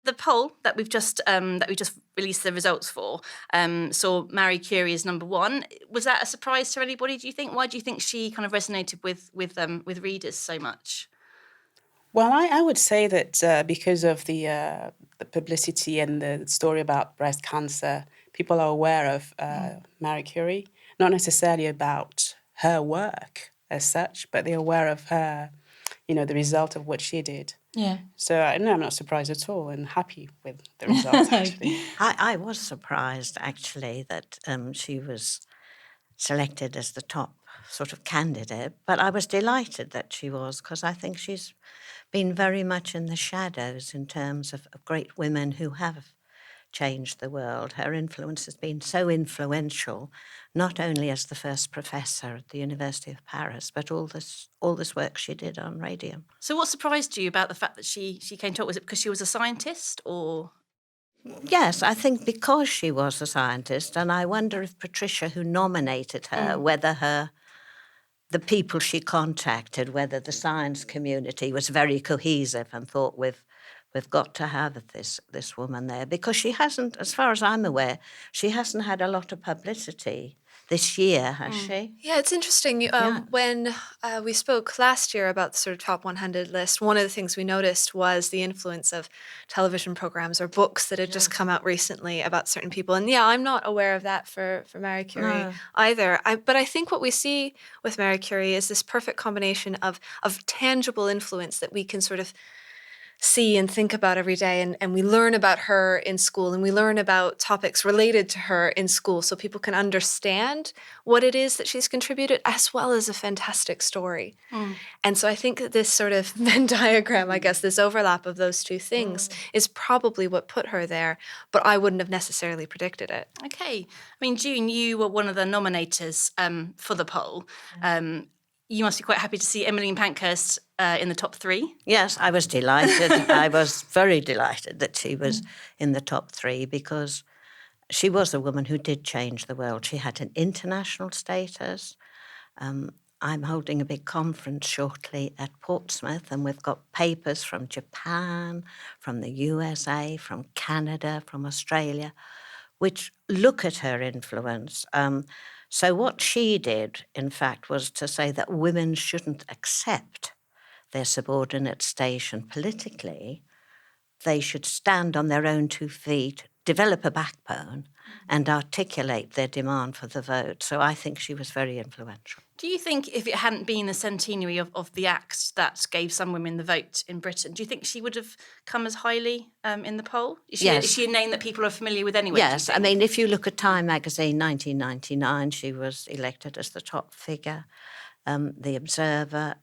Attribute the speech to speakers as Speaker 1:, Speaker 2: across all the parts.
Speaker 1: The poll that we just released the results for saw Marie Curie as number one. Was that a surprise to anybody? Do you think? Why do you think she kind of resonated with readers so much?
Speaker 2: Well, I would say that because of the publicity and the story about breast cancer, people are aware of Marie Curie, not necessarily about her work as such, but they're aware of her, the result of what she did.
Speaker 3: Yeah.
Speaker 2: So no, I'm not surprised at all, and happy with the results actually.
Speaker 4: I was surprised actually that she was selected as the top sort of candidate, but I was delighted that she was, because I think she's been very much in the shadows in terms of great women who have changed the world. Her influence has been so influential, not only as the first professor at the University of Paris, but all this work she did on radium.
Speaker 1: So what surprised you about the fact that she came to it? Was it because she was a scientist, or?
Speaker 4: Yes, I think because she was a scientist, and I wonder if Patricia, who nominated her, whether the people she contacted, whether the science community was very cohesive and thought we've got to have this woman there, because she hasn't, as far as I'm aware, she hasn't had a lot of publicity this year, has she?
Speaker 5: Yeah, it's interesting. When we spoke last year about the sort of top 100 list, one of the things we noticed was the influence of television programs or books that had just come out recently about certain people. And yeah, I'm not aware of that for Marie Curie either. But I think what we see with Marie Curie is this perfect combination of tangible influence that we can sort of see and think about every day, and we learn about her in school, and we learn about topics related to her in school, so people can understand what it is that she's contributed, as well as a fantastic story. And so I think that this sort of Venn diagram, I guess, this overlap of those two things is probably what put her there, but I wouldn't have necessarily predicted it.
Speaker 1: Okay. I mean, June, you were one of the nominators for the poll. You must be quite happy to see Emmeline Pankhurst in the top three.
Speaker 4: Yes, I was delighted. I was very delighted that she was in the top three, because she was a woman who did change the world. She had an international status. I'm holding a big conference shortly at Portsmouth, and we've got papers from Japan, from the USA, from Canada, from Australia, which look at her influence. So what she did, in fact, was to say that women shouldn't accept their subordinate station politically. They should stand on their own 2 feet, develop a backbone, and articulate their demand for the vote. So I think she was very influential.
Speaker 1: Do you think if it hadn't been the centenary of the Act that gave some women the vote in Britain, do you think she would have come as highly in the poll?
Speaker 4: Yes.
Speaker 1: Is she a name that people are familiar with anyway?
Speaker 4: Yes, I mean, if you look at Time magazine, 1999, she was elected as the top figure. The Observer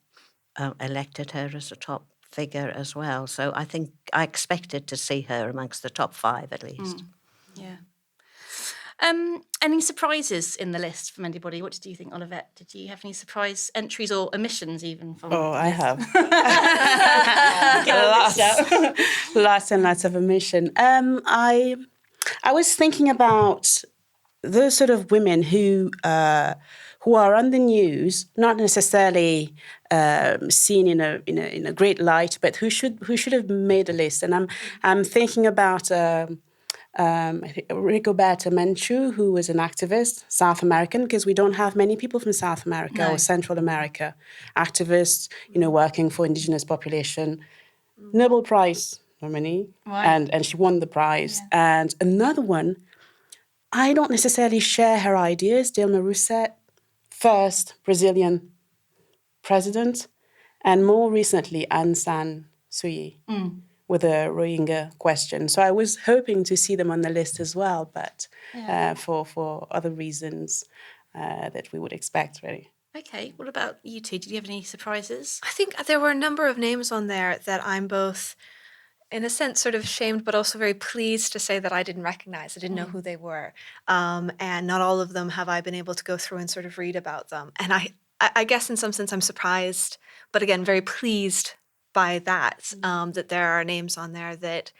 Speaker 4: elected her as a top figure as well. So I think I expected to see her amongst the top 5 at least.
Speaker 1: Yeah. Any surprises in the list from anybody? What did you think, Olivette? Did you have any surprise entries or omissions even? From
Speaker 2: I have. Lots and lots of omission. I was thinking about those sort of women who are on the news, not necessarily seen in a great light, but who should have made a list. And I'm thinking about Rigoberta Menchú, who was an activist, South American, because we don't have many people from South America or Central America, activists, working for indigenous population, Nobel Prize nominee, and she won the prize. Yeah. And another one, I don't necessarily share her ideas, Dilma Rousseff, first Brazilian president, and more recently Aung San Suu Kyi. With the Rohingya question. So I was hoping to see them on the list as well, but for other reasons that we would expect, really.
Speaker 1: Okay, what about you two? Did you have any surprises?
Speaker 5: I think there were a number of names on there that I'm both, in a sense, sort of ashamed, but also very pleased to say that I didn't recognize. I didn't know who they were. And not all of them have I been able to go through and sort of read about them. And I guess in some sense I'm surprised, but again, very pleased by that, that there are names on there that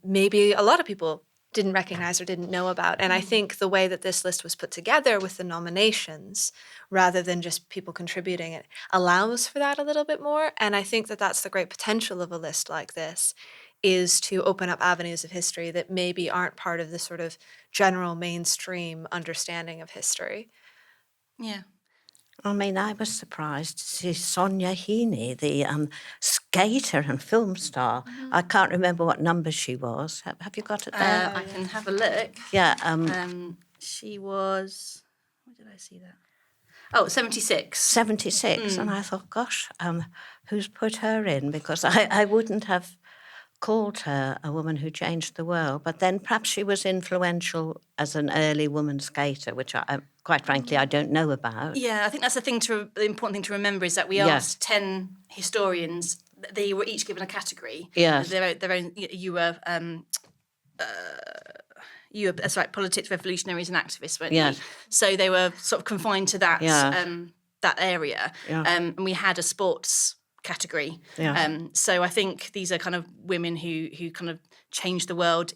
Speaker 5: maybe a lot of people didn't recognize or didn't know about. And I think the way that this list was put together with the nominations, rather than just people contributing, it allows for that a little bit more. And I think that that's the great potential of a list like this, is to open up avenues of history that maybe aren't part of the sort of general mainstream understanding of history.
Speaker 1: Yeah.
Speaker 4: I mean, I was surprised to see Sonia Heaney, the skater and film star. I can't remember what number she was. Have you got it there?
Speaker 1: I can have a look.
Speaker 4: Yeah.
Speaker 1: She was, where did I see that? Oh, 76.
Speaker 4: 76. And I thought, gosh, who's put her in? Because I wouldn't have called her a woman who changed the world. But then perhaps she was influential as an early woman skater, which quite frankly, I don't know about.
Speaker 1: Yeah, I think that's the important thing to remember is that we asked 10 historians. They were each given a category.
Speaker 4: Yes.
Speaker 1: Their own. You were that's right, politics, revolutionaries, and activists, weren't
Speaker 4: Yes.
Speaker 1: you? So they were sort of confined to that that area.
Speaker 4: Yeah.
Speaker 1: And we had a sports category.
Speaker 4: Yeah.
Speaker 1: So I think these are kind of women who kind of changed the world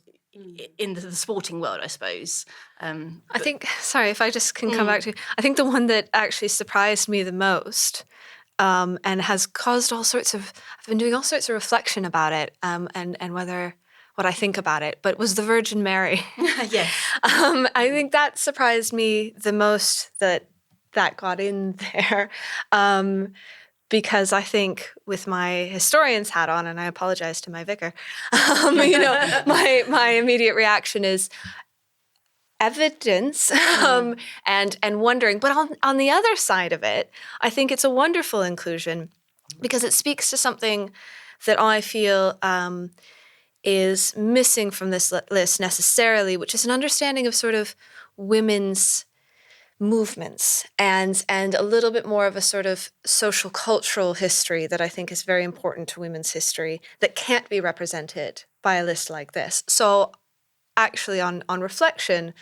Speaker 1: in the sporting world, I suppose.
Speaker 5: I think, sorry, if I just can come back to, I think the one that actually surprised me the most and has caused I've been doing all sorts of reflection about it and what I think about it, but was the Virgin Mary.
Speaker 1: Yes.
Speaker 5: I think that surprised me the most that got in there. Because I think with my historian's hat on, and I apologize to my vicar, my immediate reaction is evidence and wondering. But on the other side of it, I think it's a wonderful inclusion because it speaks to something that I feel is missing from this list necessarily, which is an understanding of sort of women's movements and a little bit more of a sort of social cultural history that I think is very important to women's history that can't be represented by a list like this. So actually on reflection,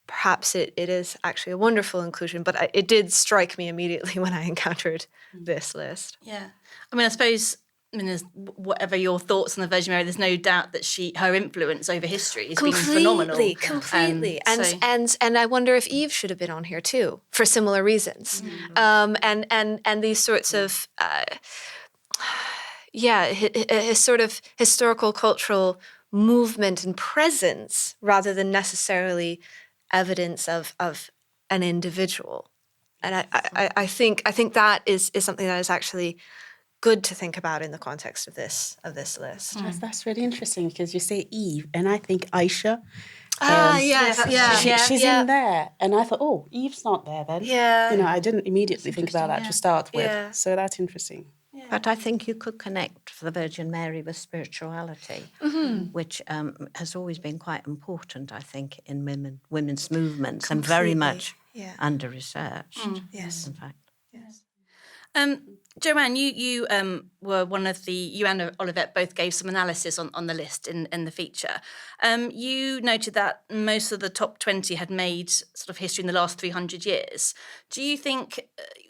Speaker 5: perhaps it is actually a wonderful inclusion, but it did strike me immediately when I encountered this list.
Speaker 1: Yeah. I mean, I suppose, there's whatever your thoughts on the Virgin Mary, there's no doubt that her influence over history has been phenomenal.
Speaker 5: Completely. And I wonder if Eve should have been on here too for similar reasons. And these sorts of his sort of historical cultural movement and presence rather than necessarily evidence of an individual. And I think that is something that is actually good to think about in the context of this list.
Speaker 2: That's really interesting because you say Eve, and I think Aisha. She's in there, and I thought, oh, Eve's not there then.
Speaker 5: Yeah,
Speaker 2: I didn't immediately think about that to start with.
Speaker 5: Yeah.
Speaker 2: So that's interesting.
Speaker 4: Yeah. But I think you could connect the Virgin Mary with spirituality, which has always been quite important, I think, in women's movements and very much under-researched.
Speaker 5: Yes.
Speaker 4: In fact.
Speaker 5: Yes.
Speaker 1: Joanne, you were one of you and Olivette both gave some analysis on the list in the feature. You noted that most of the top 20 had made sort of history in the last 300 years.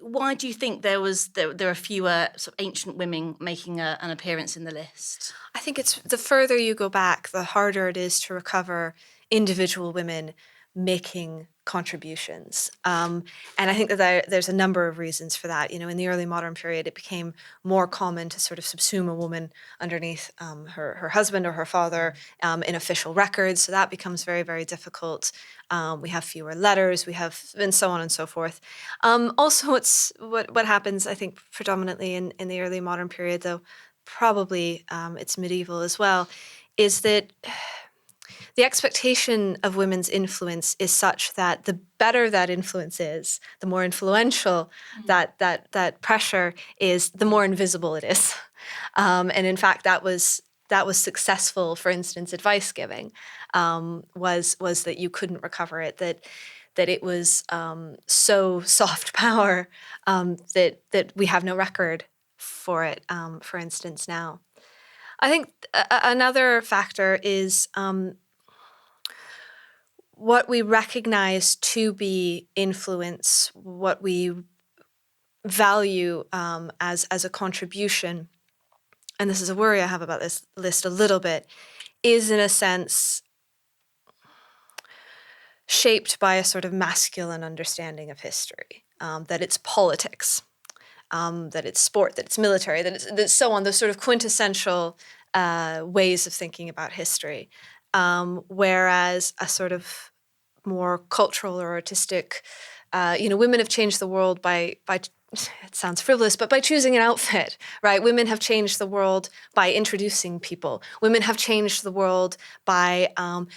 Speaker 1: Why do you think there are fewer sort of ancient women making an appearance in the list?
Speaker 5: I think it's the further you go back, the harder it is to recover individual women making contributions. And I think that there's a number of reasons for that. In the early modern period, it became more common to sort of subsume a woman underneath her husband or her father in official records. So that becomes very, very difficult. We have fewer letters, and so on and so forth. Also, it's what happens, I think, predominantly in the early modern period, though probably it's medieval as well, is that the expectation of women's influence is such that the better that influence is, the more influential that pressure is, the more invisible it is. And in fact, that was successful. For instance, advice giving was that you couldn't recover it. That it was so soft power that we have no record for it. For instance, now, I think another factor is what we recognize to be influence, what we value as a contribution, and this is a worry I have about this list a little bit, is in a sense shaped by a sort of masculine understanding of history, that it's politics, that it's sport, that it's military, that it's so on, those sort of quintessential ways of thinking about history, whereas a sort of more cultural or artistic, women have changed the world by it sounds frivolous, but by choosing an outfit, right? Women have changed the world by introducing people. Women have changed the world by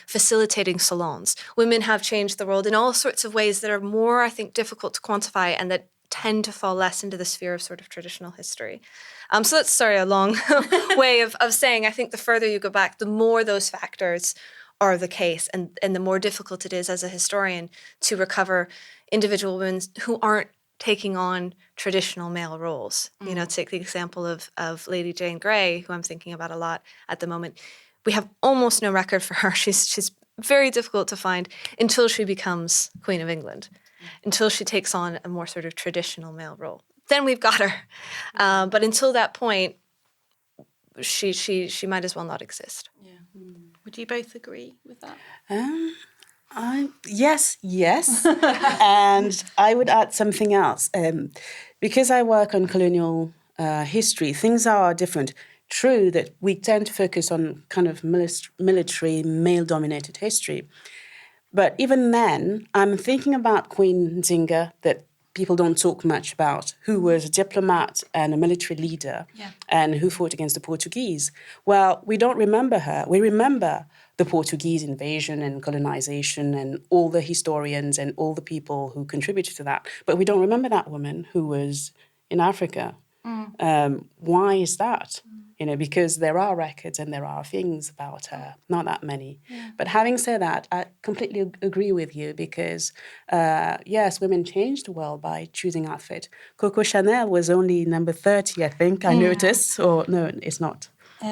Speaker 5: facilitating salons. Women have changed the world in all sorts of ways that are more, I think, difficult to quantify and that tend to fall less into the sphere of sort of traditional history. So that's, a long way of saying I think the further you go back, the more those factors are the case and the more difficult it is as a historian to recover individual women who aren't taking on traditional male roles. Take the example of Lady Jane Grey, who I'm thinking about a lot at the moment. We have almost no record for her. She's very difficult to find until she becomes Queen of England, until she takes on a more sort of traditional male role. Then we've got her. But until that point, she might as well not exist.
Speaker 1: Yeah. Would you both agree with that?
Speaker 2: Yes. And I would add something else. Because I work on colonial history, things are different. True that we tend to focus on kind of military, male-dominated history. But even then, I'm thinking about Queen Nzinga, that people don't talk much about, who was a diplomat and a military leader and who fought against the Portuguese. Well, we don't remember her. We remember the Portuguese invasion and colonization and all the historians and all the people who contributed to that. But we don't remember that woman who was in Africa. Why is that? Because there are records and there are things about her, not that many. Yeah. But having said that, I completely agree with you because, yes, women changed the world by choosing outfit. Coco Chanel was only number 30, I think, I noticed. Or no, it's not.
Speaker 4: We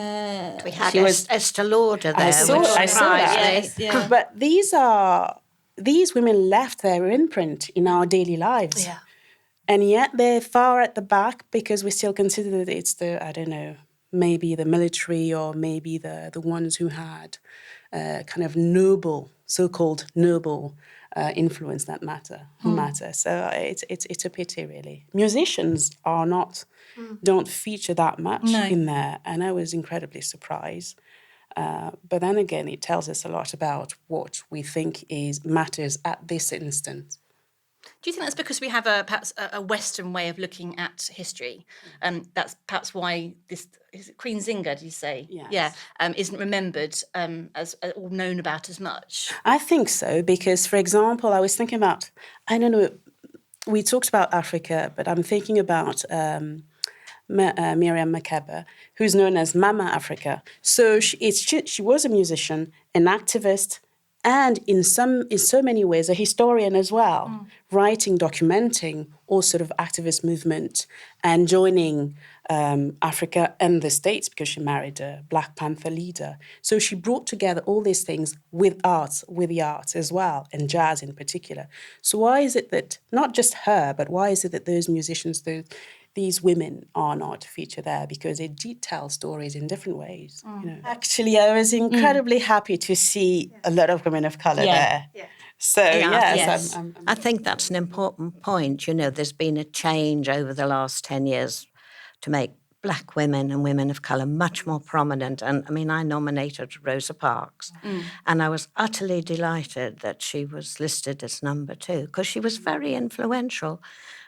Speaker 4: had Estée Lauder there.
Speaker 2: I saw that.
Speaker 1: Yes.
Speaker 2: But these women left their imprint in our daily lives.
Speaker 5: Yeah.
Speaker 2: And yet they're far at the back because we still consider that it's maybe the military or maybe the ones who had kind of noble, so-called noble influence that matter. So it's a pity, really. Musicians don't feature that much in there, and I was incredibly surprised. But then again, it tells us a lot about what we think matters at this instant.
Speaker 1: Do you think that's because we have perhaps a Western way of looking at history? That's perhaps why is it Queen Nzinga, did you say?
Speaker 2: Yes.
Speaker 1: Yeah, isn't remembered as or known about as much?
Speaker 2: I think so, because, for example, I was thinking about, I don't know, we talked about Africa, but I'm thinking about Miriam Makeba, who's known as Mama Africa. So she was a musician, an activist, and in so many ways a historian as well, writing, documenting all sort of activist movement and joining Africa and the States because she married a Black Panther leader. So she brought together all these things with the arts as well, and jazz in particular. So why is it that, not just her, but why is it that those musicians, these women are not featured there? Because they did tell stories in different ways. Actually, I was incredibly happy to see a lot of women of colour there. Yeah. So, yes.
Speaker 4: I think that's an important point. There's been a change over the last 10 years to make Black women and women of colour much more prominent. And, I nominated Rosa Parks, and I was utterly delighted that she was listed as number 2 because she was very influential.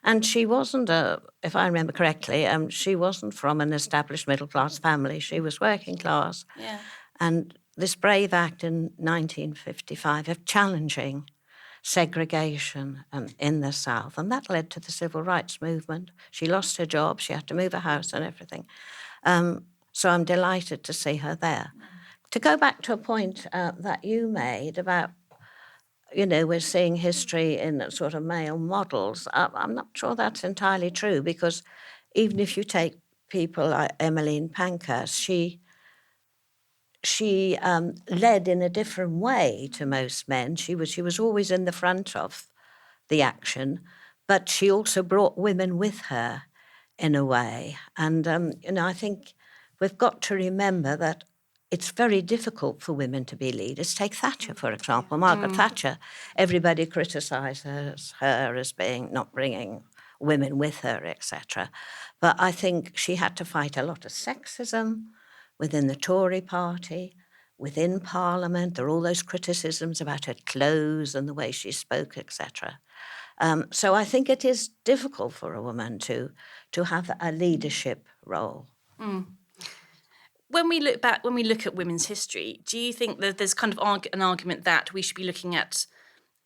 Speaker 4: And she wasn't, if I remember correctly, she wasn't from an established middle-class family. She was working class.
Speaker 1: Yeah.
Speaker 4: And this brave act in 1955 of challenging segregation in the South, and that led to the civil rights movement. She lost her job, she had to move her house and everything. So I'm delighted to see her there. To go back to a point that you made about, we're seeing history in sort of male models. I'm not sure that's entirely true because even if you take people like Emmeline Pankhurst, she led in a different way to most men. She was always in the front of the action, but she also brought women with her in a way. And, I think we've got to remember that it's very difficult for women to be leaders. Take Thatcher, for example. Margaret Thatcher, everybody criticises her as not bringing women with her, etc. But I think she had to fight a lot of sexism within the Tory party, within Parliament. There are all those criticisms about her clothes and the way she spoke, etc. So I think it is difficult for a woman to have a leadership role.
Speaker 1: When we look back, when we look at women's history, do you think that there's kind of an argument that we should be looking at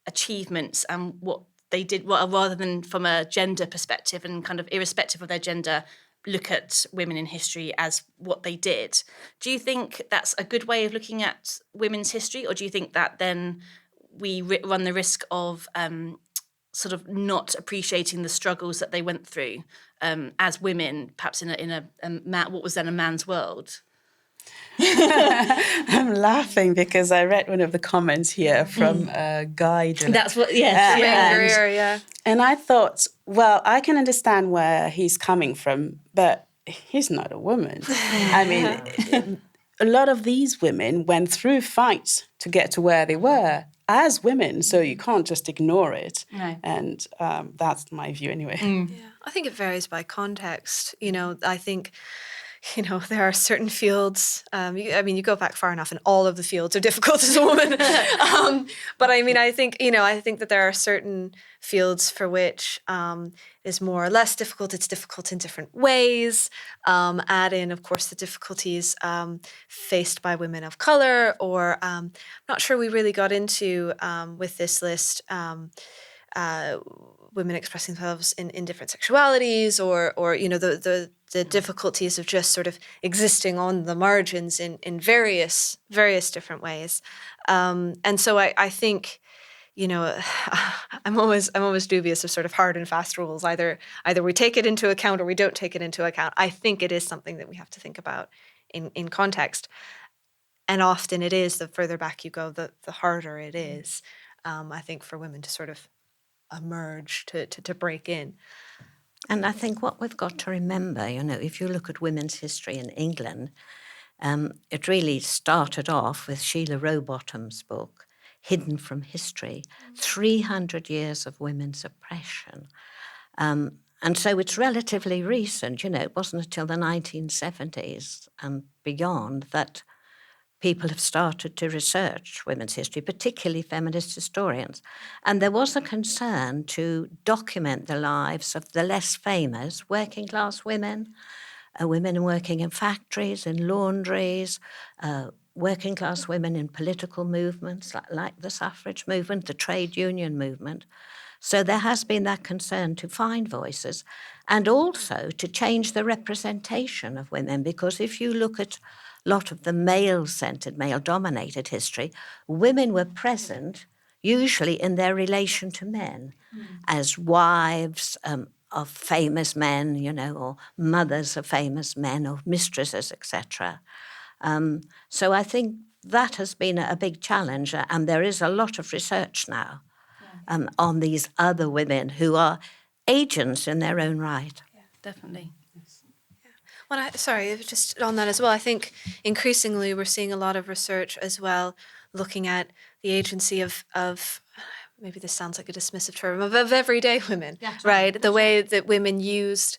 Speaker 1: achievements and what they did, rather than from a gender perspective and kind of irrespective of their gender, look at women in history as what they did? Do you think that's a good way of looking at women's history, or do you think that then we run the risk of sort of not appreciating the struggles that they went through as women, perhaps in what was then a man's world?
Speaker 2: I'm laughing because I read one of the comments here from Guy.
Speaker 1: That's what, yes.
Speaker 5: Yeah.
Speaker 2: And I thought, well, I can understand where he's coming from, but he's not a woman. I mean, a lot of these women went through fights to get to where they were as women, so you can't just ignore it.
Speaker 1: No.
Speaker 2: And that's my view anyway.
Speaker 5: Yeah, I think it varies by context. I think, there are certain fields. You go back far enough, and all of the fields are difficult as a woman. But I mean, I think that there are certain fields for which is more or less difficult. It's difficult in different ways. Add in, of course, the difficulties faced by women of color, or I'm not sure we really got into with this list. Women expressing themselves in different sexualities, or the difficulties of just sort of existing on the margins in various different ways. And so I think, I'm always dubious of sort of hard and fast rules. Either we take it into account or we don't take it into account. I think it is something that we have to think about in context. And often it is, the further back you go, the harder it is, I think, for women to sort of emerge, to break in.
Speaker 4: And I think what we've got to remember, if you look at women's history in England, it really started off with Sheila Rowbottom's book, Hidden from History, 300 years of women's oppression. And so it's relatively recent, it wasn't until the 1970s and beyond that people have started to research women's history, particularly feminist historians. And there was a concern to document the lives of the less famous working class women, women working in factories, in laundries, working class women in political movements like the suffrage movement, the trade union movement. So there has been that concern to find voices and also to change the representation of women, because if you look at a lot of the male-centered, male-dominated history, women were present usually in their relation to men as wives of famous men, or mothers of famous men, or mistresses, etc. So I think that has been a big challenge, and there is a lot of research now on these other women who are agents in their own right.
Speaker 1: Yeah, definitely.
Speaker 5: Just on that as well, I think increasingly we're seeing a lot of research as well looking at the agency of maybe this sounds like a dismissive term, of everyday women, right? The way that women used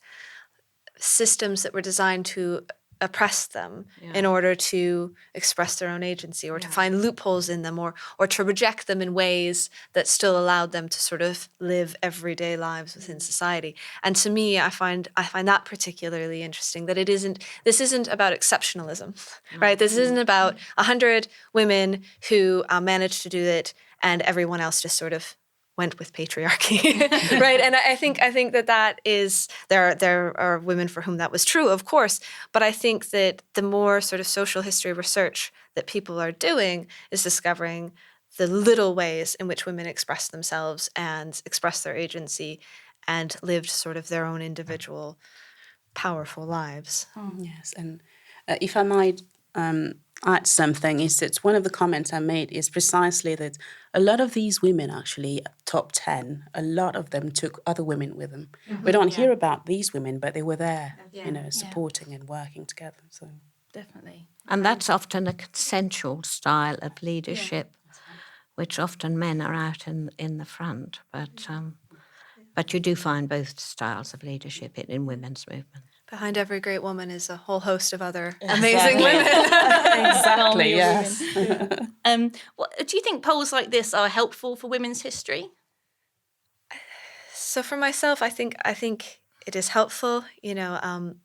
Speaker 5: systems that were designed to oppress them in order to express their own agency, or to find loopholes in them, or to reject them in ways that still allowed them to sort of live everyday lives within society. And to me, I find that particularly interesting, that this isn't about exceptionalism, right? This isn't about 100 women who managed to do it and everyone else just sort of went with patriarchy, right? And I think that is, there are women for whom that was true, of course, but I think that the more sort of social history research that people are doing is discovering the little ways in which women express themselves and express their agency and lived sort of their own individual powerful lives.
Speaker 2: Yes, and if I might add something, is that one of the comments I made is precisely that a lot of these women, actually, top 10, a lot of them took other women with them. We don't hear about these women, but they were there, supporting and working together. So
Speaker 1: Definitely.
Speaker 4: And that's often a consensual style of leadership, which often men are out in the front. But you do find both styles of leadership in women's movement.
Speaker 5: Behind every great woman is a whole host of other amazing women.
Speaker 2: Exactly, yes.
Speaker 1: Do you think polls like this are helpful for women's history?
Speaker 5: So for myself, I think it is helpful.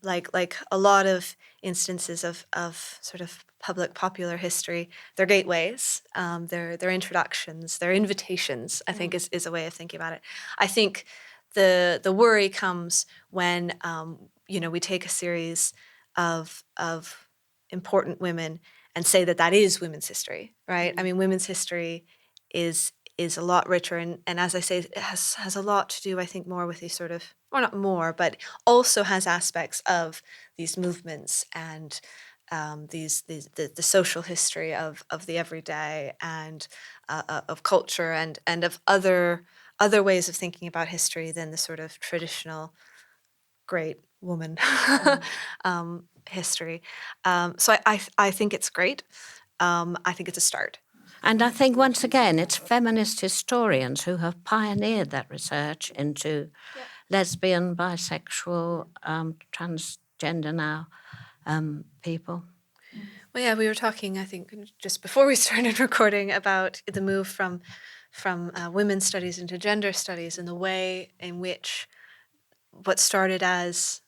Speaker 5: Like a lot of instances of sort of public popular history, they're gateways, they're introductions, they're invitations. I think is a way of thinking about it. I think the worry comes when we take a series of important women and say that is women's history, right? I mean, women's history is a lot richer, and as I say, it has a lot to do, I think, more with these sort of, or not more, but also has aspects of these movements and the social history of the everyday and of culture and of other ways of thinking about history than the sort of traditional great woman history. So I think it's great. I think it's a start.
Speaker 4: And I think, once again, it's feminist historians who have pioneered that research into lesbian, bisexual, transgender now people.
Speaker 5: Well, yeah, we were talking, I think, just before we started recording about the move from women's studies into gender studies and the way in which what started as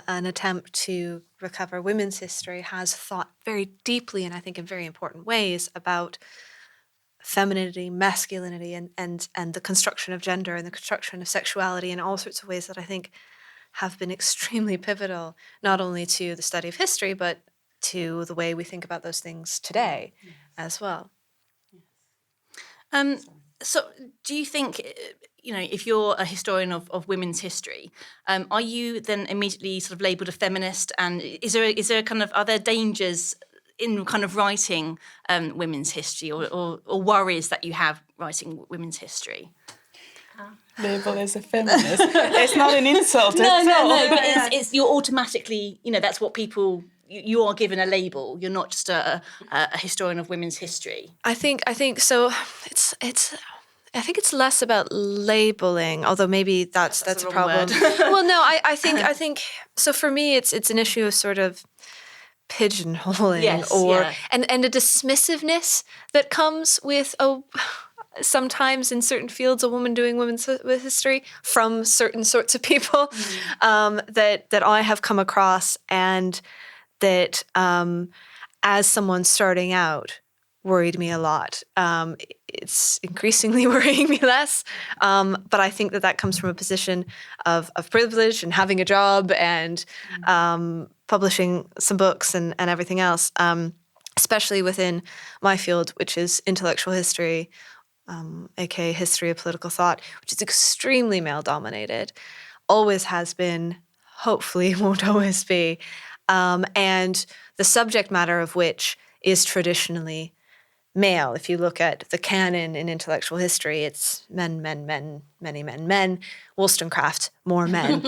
Speaker 5: an attempt to recover women's history has thought very deeply and I think in very important ways about femininity, masculinity, and the construction of gender and the construction of sexuality in all sorts of ways that I think have been extremely pivotal, not only to the study of history, but to the way we think about those things today as well.
Speaker 1: So do you think, if you're a historian of women's history, are you then immediately sort of labelled a feminist? And is there kind of, are there dangers in kind of writing women's history or worries that you have writing women's history?
Speaker 2: Label as a feminist. It's not an insult at all.
Speaker 1: No, but it's you're automatically, that's what people, you are given a label. You're not just a historian of women's history.
Speaker 5: I think so. I think it's less about labeling, although maybe that's a problem. Well, no, I think so. For me, it's an issue of sort of pigeonholing and a dismissiveness that comes with sometimes in certain fields a woman doing women's history from certain sorts of people that I have come across, and that as someone starting out worried me a lot. It's increasingly worrying me less, but I think that comes from a position of privilege and having a job and publishing some books and everything else, especially within my field, which is intellectual history, aka history of political thought, which is extremely male-dominated, always has been, hopefully won't always be, and the subject matter of which is traditionally male. If you look at the canon in intellectual history, it's men, men, men, many men, men, Wollstonecraft, more men,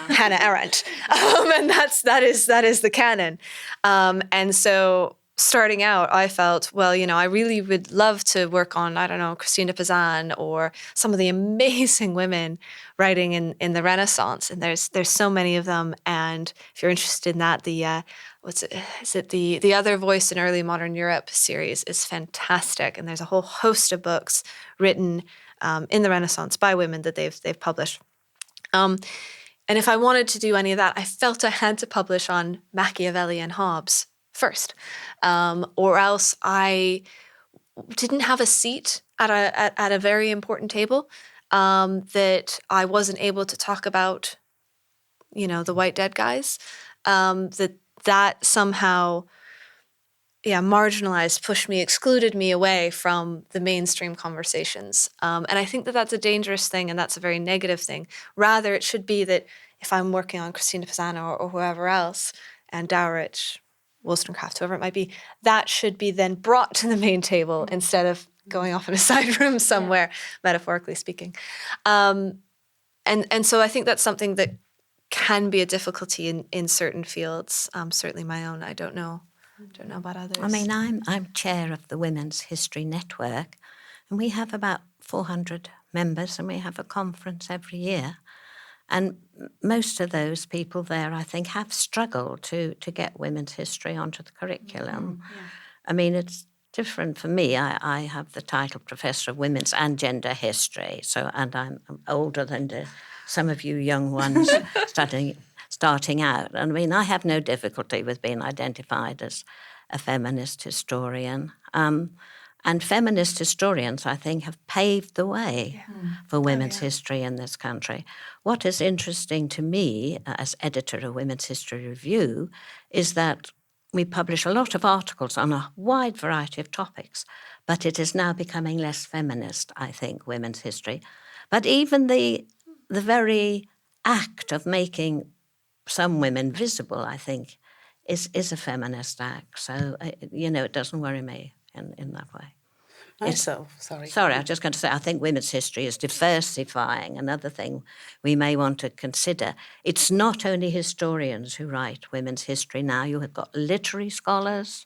Speaker 5: Hannah Arendt, and that is the canon. And so starting out, I felt, well, I really would love to work on, I don't know, Christine de Pizan or some of the amazing women writing in the Renaissance, and there's so many of them. And if you're interested in that, the The Other Voice in Early Modern Europe series is fantastic, and there's a whole host of books written in the Renaissance by women that they've published. And if I wanted to do any of that, I felt I had to publish on Machiavelli and Hobbes first, or else I didn't have a seat at a very important table, that I wasn't able to talk about, the white dead guys, that somehow, marginalized, pushed me, excluded me away from the mainstream conversations. And I think that that's a dangerous thing, and that's a very negative thing. Rather, it should be that if I'm working on Christine de Pizan or whoever else, and Dowrich, Wollstonecraft, whoever it might be, that should be then brought to the main table instead of going off in a side room somewhere, metaphorically speaking. And so I think that's something that can be a difficulty in certain fields, certainly my own. I don't know about others.
Speaker 4: I mean, I'm chair of the Women's History Network, and we have about 400 members, and we have a conference every year. And most of those people there, I think, have struggled to get women's history onto the curriculum. I mean, it's different for me. I have the title Professor of Women's and Gender History, and I'm older than some of you young ones starting out. And I mean, I have no difficulty with being identified as a feminist historian. And feminist historians, I think, have paved the way for women's history in this country. What is interesting to me as editor of Women's History Review is that we publish a lot of articles on a wide variety of topics, but it is now becoming less feminist, I think, women's history. But even the very act of making some women visible, I think, is a feminist act. So, it doesn't worry me in that way.
Speaker 2: Sorry,
Speaker 4: I was just going to say, I think women's history is diversifying. Another thing we may want to consider. It's not only historians who write women's history now. You have got literary scholars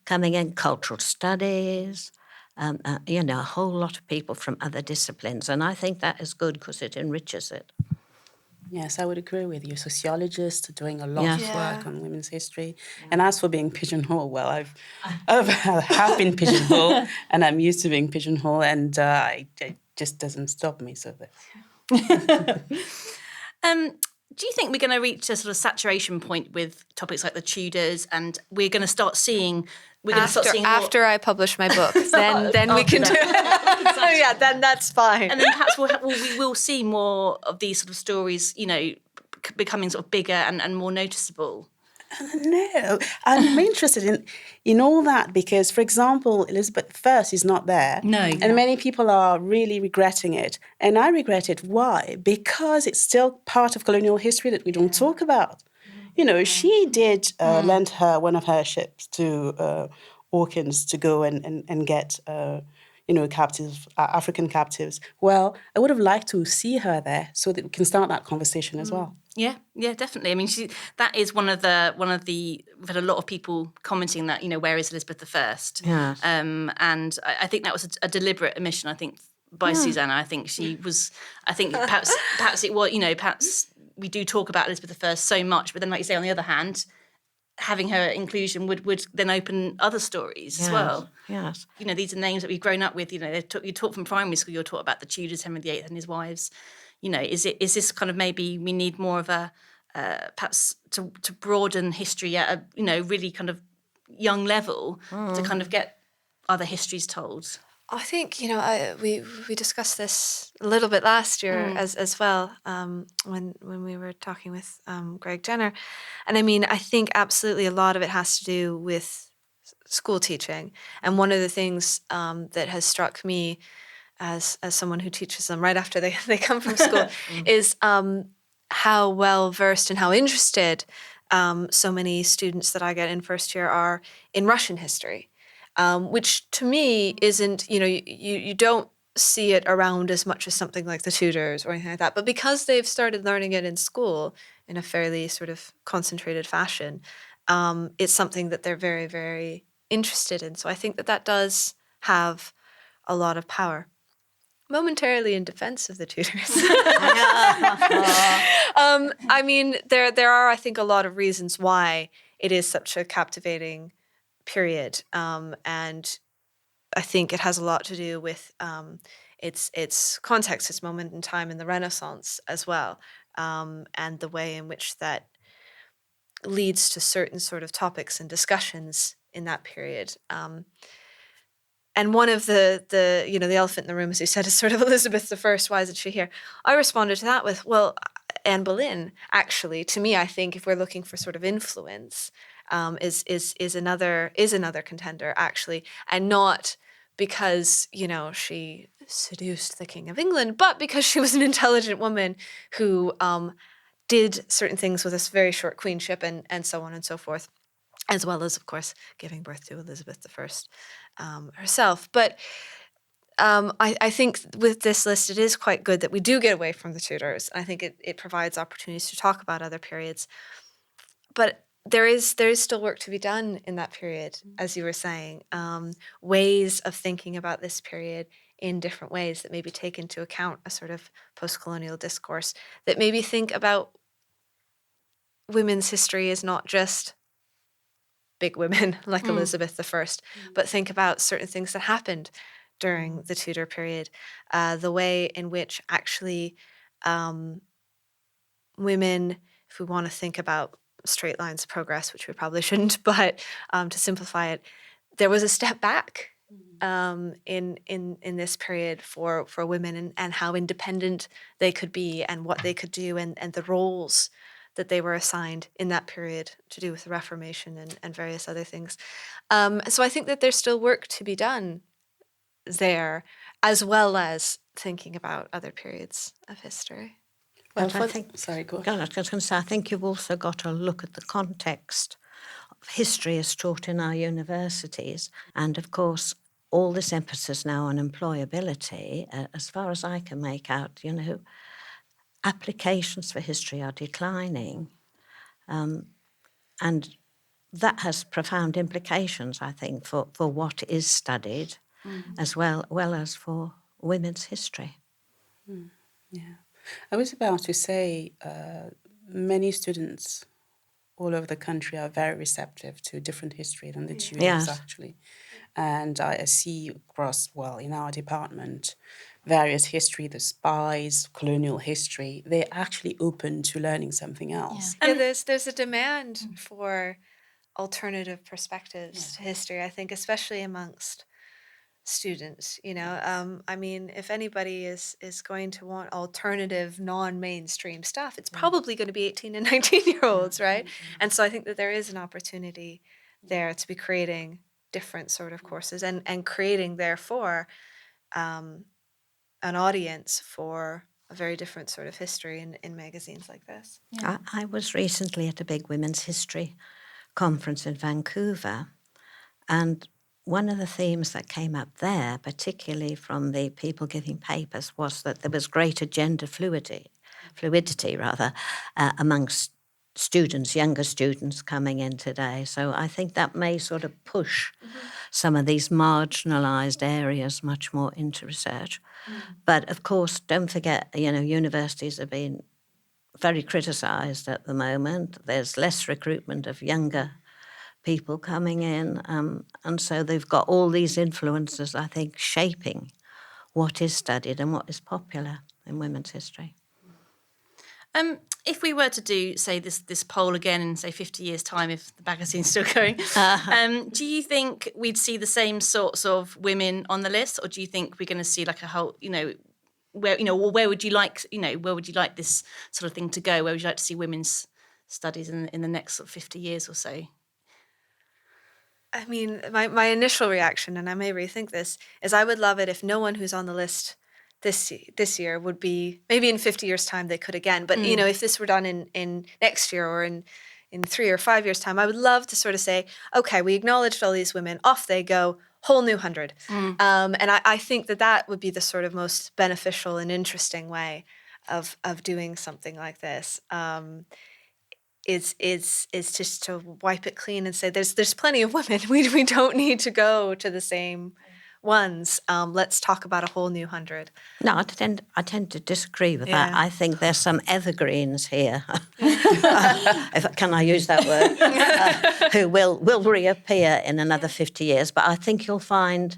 Speaker 4: coming in, cultural studies, a whole lot of people from other disciplines. And I think that is good because it enriches it.
Speaker 2: Yes, I would agree with you. Sociologists are doing a lot of work on women's history. And as for being pigeonholed, well, I have been pigeonholed, and I'm used to being pigeonholed, and it just doesn't stop me. So
Speaker 1: do you think we're going to reach a sort of saturation point with topics like the Tudors, and we're going to start seeing?
Speaker 5: After I publish my book, then we can do it. So yeah, then that's fine.
Speaker 1: And then perhaps we will see more of these sort of stories, becoming sort of bigger and more noticeable.
Speaker 2: No, I'm interested in all that because, for example, Elizabeth I is not there.
Speaker 1: No.
Speaker 2: And many people are really regretting it. And I regret it. Why? Because it's still part of colonial history that we don't talk about. She did lend one of her ships to Hawkins to go and get, captives, African captives. Well, I would have liked to see her there so that we can start that conversation as well.
Speaker 1: Yeah, definitely. I mean, that is one of the. We've had a lot of people commenting that where is Elizabeth I?
Speaker 4: Yes.
Speaker 1: And I think that was a deliberate omission. I think by Susanna. I think she was. I think perhaps it was. Perhaps we do talk about Elizabeth I so much, but then, like you say, on the other hand, having her inclusion would then open other stories as well.
Speaker 4: Yes.
Speaker 1: These are names that we've grown up with. You talk from primary school. You're taught about the Tudors, Henry VIII and his wives. Is this kind of maybe we need more of a perhaps to broaden history at a really kind of young level to kind of get other histories told.
Speaker 5: I think we discussed this a little bit last year as well when we were talking with Greg Jenner, and I mean I think absolutely a lot of it has to do with school teaching, and one of the things that has struck me as someone who teaches them right after they come from school is how well versed and how interested so many students that I get in first year are in Russian history. Which to me isn't, you don't see it around as much as something like the Tudors or anything like that. But because they've started learning it in school in a fairly sort of concentrated fashion, it's something that they're very, very interested in. So I think that does have a lot of power. Momentarily in defense of the Tudors. I mean, there are, I think, a lot of reasons why it is such a captivating period, and I think it has a lot to do with its context, its moment in time in the Renaissance as well, and the way in which that leads to certain sort of topics and discussions in that period. And one of the elephant in the room, as you said, is sort of Elizabeth I. Why isn't she here? I responded to that with, well, Anne Boleyn. Actually, to me, I think if we're looking for sort of influence, is another contender actually, and not because she seduced the King of England, but because she was an intelligent woman who did certain things with this very short queenship and so on and so forth, as well as of course giving birth to Elizabeth I herself. But I think with this list, it is quite good that we do get away from the Tudors. I think it provides opportunities to talk about other periods, but there is still work to be done in that period, as you were saying. Ways of thinking about this period in different ways that maybe take into account a sort of post-colonial discourse, that maybe think about women's history as not just big women like Elizabeth I, but think about certain things that happened during the Tudor period, the way in which actually women, if we want to think about straight lines of progress, which we probably shouldn't, but to simplify it, there was a step back in this period for women, and how independent they could be and what they could do, and the roles that they were assigned in that period to do with the Reformation and various other things. So I think that there's still work to be done there, as well as thinking about other periods of history.
Speaker 4: But I think,
Speaker 2: sorry, go on.
Speaker 4: I was going to say, I think you've also got to look at the context. History is taught in our universities, and of course, all this emphasis now on employability, as far as I can make out, applications for history are declining, and that has profound implications, I think, for what is studied, as well as for women's history.
Speaker 2: Yeah. I was about to say many students all over the country are very receptive to different history than the Tudors,
Speaker 4: Yes.
Speaker 2: actually. And I see across, in our department, various history, the spies, colonial history, they're actually open to learning something else.
Speaker 5: Yeah, there's a demand for alternative perspectives to history, I think, especially amongst students. I mean, if anybody is going to want alternative, non-mainstream stuff, it's probably going to be 18 and 19-year-olds, right? And so I think that there is an opportunity there to be creating different sort of courses, and creating, therefore, an audience for a very different sort of history in magazines like this.
Speaker 4: Yeah. I was recently at a big women's history conference in Vancouver, and one of the themes that came up there, particularly from the people giving papers, was that there was greater gender fluidity amongst students, younger students coming in today. So I think that may sort of push some of these marginalised areas much more into research. But of course, don't forget, universities have been very criticised at the moment. There's less recruitment of younger people coming in, and so they've got all these influences, I think, shaping what is studied and what is popular in women's history.
Speaker 1: If we were to do, say, this poll again in, say, 50 years' time, if the magazine's still going, do you think we'd see the same sorts of women on the list, or do you think we're going to see like a whole, where would you like, where would you like this sort of thing to go? Where would you like to see women's studies in the next sort of 50 years or so?
Speaker 5: I mean, my initial reaction, and I may rethink this, is I would love it if no one who's on the list this year would be, maybe in 50 years' time they could again. But, if this were done in next year or in 3 or 5 years' time, I would love to sort of say, okay, we acknowledged all these women, off they go, whole new 100. And I think that would be the sort of most beneficial and interesting way of doing something like this. Is just to wipe it clean and say there's plenty of women. We don't need to go to the same ones. Let's talk about a whole new 100.
Speaker 4: No, I tend to disagree with that. I think there's some evergreens here, can I use that word, who will reappear in another 50 years. But I think you'll find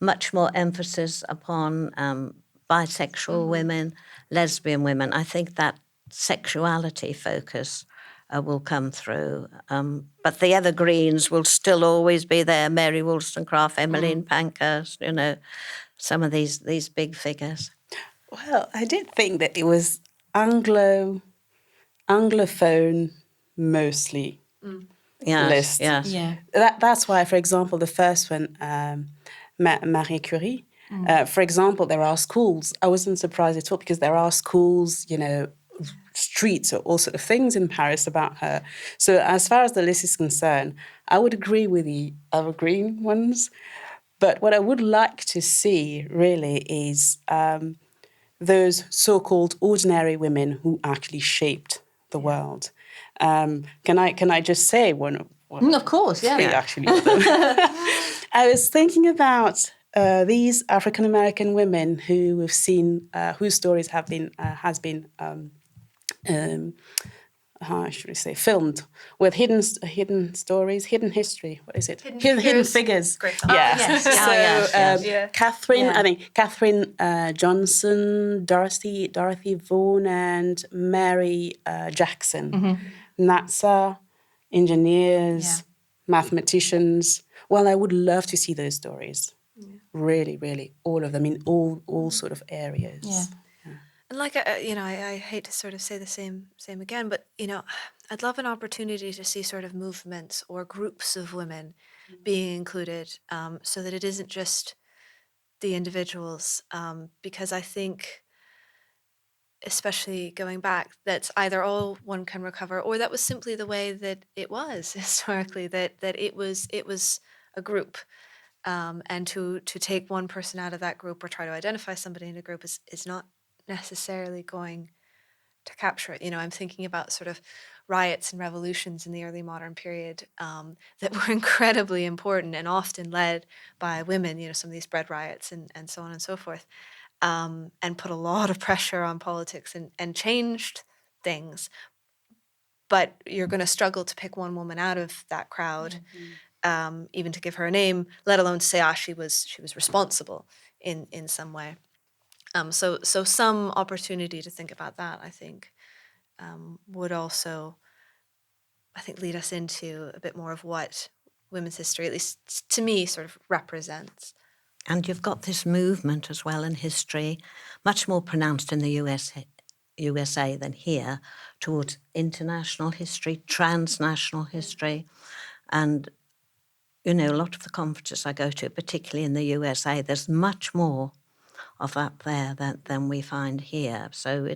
Speaker 4: much more emphasis upon bisexual women, lesbian women. I think that sexuality focus will come through. But the evergreens will still always be there. Mary Wollstonecraft, Emmeline Pankhurst, some of these big figures.
Speaker 2: Well, I did think that it was Anglophone mostly list.
Speaker 4: Yes.
Speaker 1: Yeah.
Speaker 2: That's why, for example, the first one, Marie Curie, for example, there are schools. I wasn't surprised at all because there are schools, streets or all sort of things in Paris about her. So as far as the list is concerned, I would agree with the evergreen ones. But what I would like to see really is those so-called ordinary women who actually shaped the world. Can I just say one?
Speaker 1: Of course, yeah.
Speaker 2: Three, actually. I was thinking about these African American women who we've seen, whose stories have been how should we say, filmed with hidden stories, hidden history. What is it? Hidden figures.
Speaker 5: Great film.
Speaker 2: Yeah.
Speaker 1: yes.
Speaker 2: So
Speaker 5: Yeah.
Speaker 2: Catherine,
Speaker 1: Yeah.
Speaker 2: I think Catherine Johnson, Dorothy Vaughan, and Mary Jackson. NASA, engineers, mathematicians. Well, I would love to see those stories. Really, really, all of them in all sort of areas.
Speaker 1: Yeah.
Speaker 5: And like I hate to sort of say the same again, but I'd love an opportunity to see sort of movements or groups of women being included, so that it isn't just the individuals, because I think, especially going back, that's either all one can recover, or that was simply the way that it was historically. That it was a group, and to take one person out of that group or try to identify somebody in a group is not necessarily going to capture it. I'm thinking about sort of riots and revolutions in the early modern period, that were incredibly important and often led by women. Some of these bread riots and so on and so forth, and put a lot of pressure on politics and changed things. But you're going to struggle to pick one woman out of that crowd, even to give her a name, let alone to say, she was responsible in some way. So some opportunity to think about that, I think, would also, I think, lead us into a bit more of what women's history, at least to me, sort of represents.
Speaker 4: And you've got this movement as well in history, much more pronounced in the USA than here, towards international history, transnational history. And, a lot of the conferences I go to, particularly in the USA, there's much more of that there than we find here. So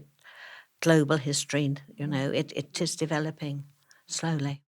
Speaker 4: global history, it is developing slowly.